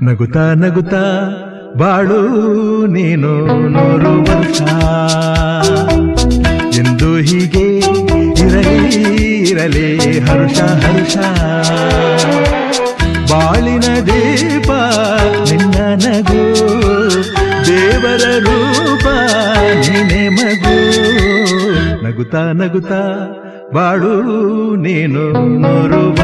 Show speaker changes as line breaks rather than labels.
ನಗುತ್ತಾ ನಗುತ್ತಾ ಬಾಳು ನೀನು 100 ವರ್ಷ ಎಂದು ಹೀಗೆ ಇರಲಿ ಇರಲಿ ಹರ್ಷ ಹರ್ಷ ಬಾಳಿನ ದೀಪ ನಿನ್ನ ನಗು ದೇವರ ರೂಪ ನೀನೆ ಮಗು ನಗುತ್ತಾ ನಗುತ್ತಾ ಬಾಳು ನೀನು 100 ವರ್ಷ